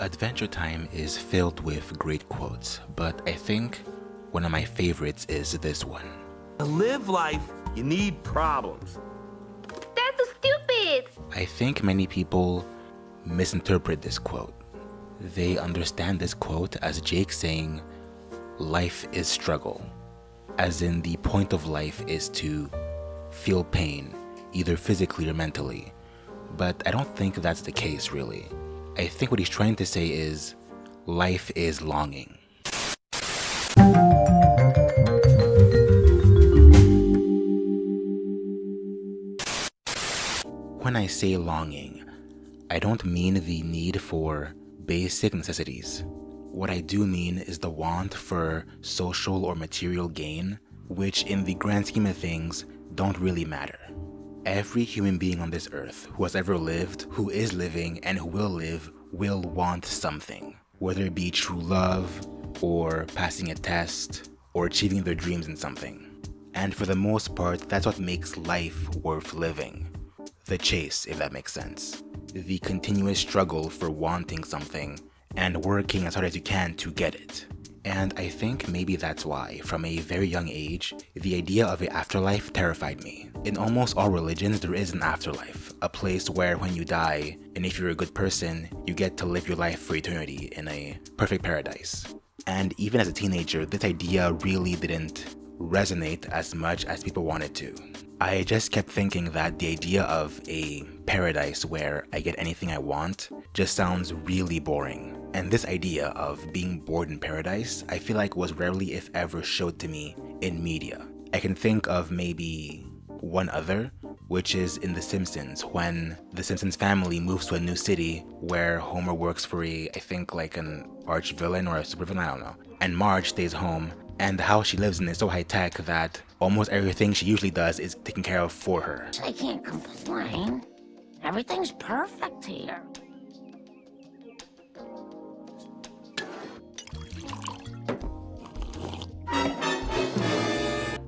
Adventure Time is filled with great quotes, but I think one of my favorites is this one. To live life, you need problems. That's so stupid! I think many people misinterpret this quote. They understand this quote as Jake saying, life is struggle, as in the point of life is to feel pain, either physically or mentally. But I don't think that's the case, really. I think what he's trying to say is, life is longing. When I say longing, I don't mean the need for basic necessities. What I do mean is the want for social or material gain, which in the grand scheme of things don't really matter. Every human being on this earth who has ever lived, who is living, and who will live will want something. Whether it be true love, or passing a test, or achieving their dreams in something. And for the most part, that's what makes life worth living. The chase, if that makes sense. The continuous struggle for wanting something and working as hard as you can to get it. And I think maybe that's why, from a very young age, the idea of an afterlife terrified me. In almost all religions, there is an afterlife, a place where when you die, and if you're a good person, you get to live your life for eternity in a perfect paradise. And even as a teenager, this idea really didn't resonate as much as people wanted to. I just kept thinking that the idea of a paradise where I get anything I want just sounds really boring. And this idea of being bored in paradise, I feel like was rarely if ever showed to me in media. I can think of maybe one other, which is in The Simpsons, when the Simpsons family moves to a new city where Homer works for I think like an arch villain or a supervillain, I don't know. And Marge stays home, and the house she lives in is so high tech that almost everything she usually does is taken care of for her. I can't complain. Everything's perfect here.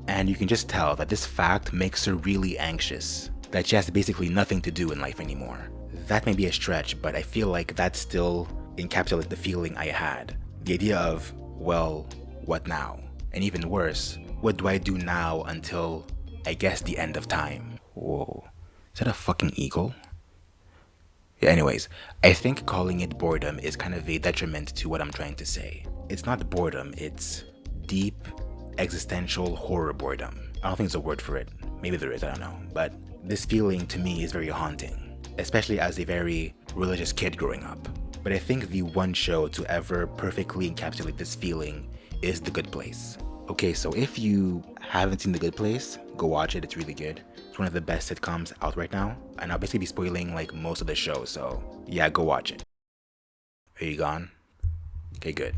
And you can just tell that this fact makes her really anxious, that she has basically nothing to do in life anymore. That may be a stretch, but I feel like that still encapsulates the feeling I had. The idea of, well, what now? And even worse, what do I do now until, I guess, the end of time? Whoa, is that a fucking eagle? Yeah, anyways, I think calling it boredom is kind of a detriment to what I'm trying to say. It's not boredom, it's deep, existential horror boredom. I don't think there's a word for it. Maybe there is, I don't know. But this feeling to me is very haunting, especially as a very religious kid growing up. But I think the one show to ever perfectly encapsulate this feeling is The Good Place. Okay, so if you haven't seen The Good Place, go watch it, it's really good. It's one of the best sitcoms out right now, and I'll basically be spoiling like most of the show, so yeah, go watch it. Are you gone? Okay, good.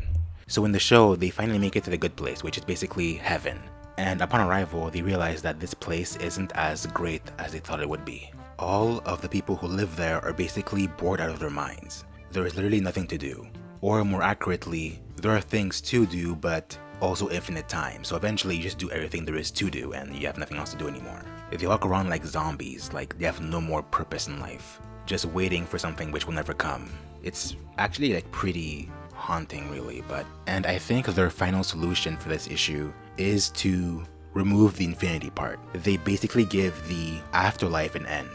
So in the show, they finally make it to the good place, which is basically heaven. And upon arrival, they realize that this place isn't as great as they thought it would be. All of the people who live there are basically bored out of their minds. There is literally nothing to do. Or more accurately, there are things to do, but also infinite time. So eventually you just do everything there is to do and you have nothing else to do anymore. They walk around like zombies, like they have no more purpose in life. Just waiting for something which will never come. It's actually like pretty haunting really, and I think their final solution for this issue is to remove the infinity part. They basically give the afterlife an end.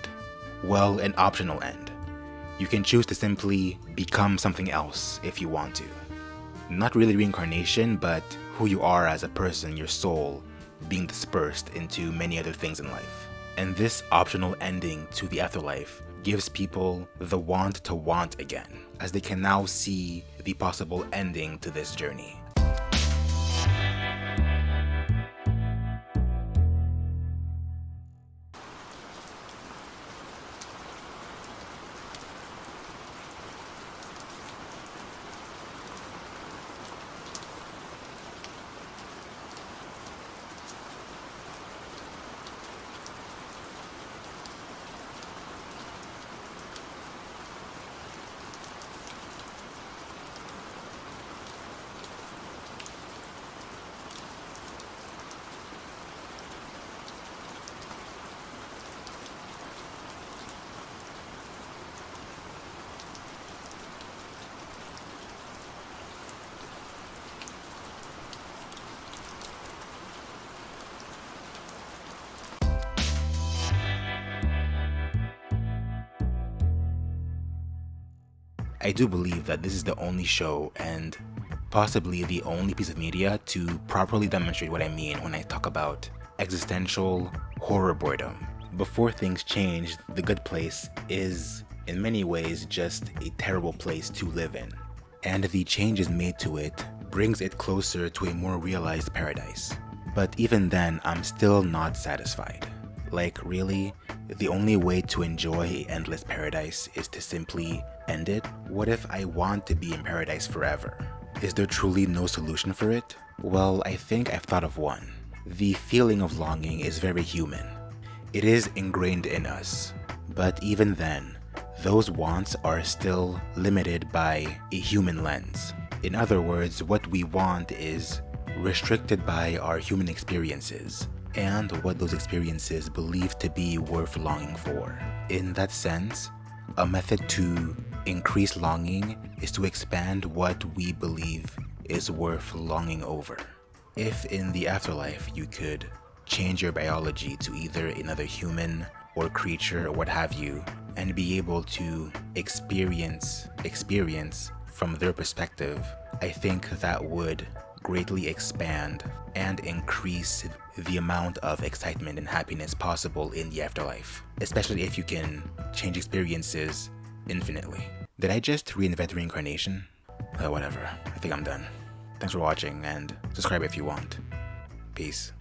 Well, an optional end. You can choose to simply become something else if you want to. Not really reincarnation, but who you are as a person, your soul, being dispersed into many other things in life. And this optional ending to the afterlife gives people the want to want again, as they can now see the possible ending to this journey. I do believe that this is the only show and possibly the only piece of media to properly demonstrate what I mean when I talk about existential horror boredom. Before things changed, The Good Place is in many ways just a terrible place to live in. And the changes made to it brings it closer to a more realized paradise. But even then, I'm still not satisfied. Like, really? The only way to enjoy endless paradise is to simply end it? What if I want to be in paradise forever? Is there truly no solution for it? Well, I think I've thought of one. The feeling of longing is very human. It is ingrained in us. But even then, those wants are still limited by a human lens. In other words, what we want is restricted by our human experiences and what those experiences believe to be worth longing for. In that sense, a method to increase longing is to expand what we believe is worth longing over. If in the afterlife you could change your biology to either another human or creature or what have you, and be able to experience from their perspective, I think that would greatly expand and increase the amount of excitement and happiness possible in the afterlife, especially if you can change experiences infinitely. Did I just reinvent reincarnation? Whatever. I think I'm done. Thanks for watching and subscribe if you want. Peace.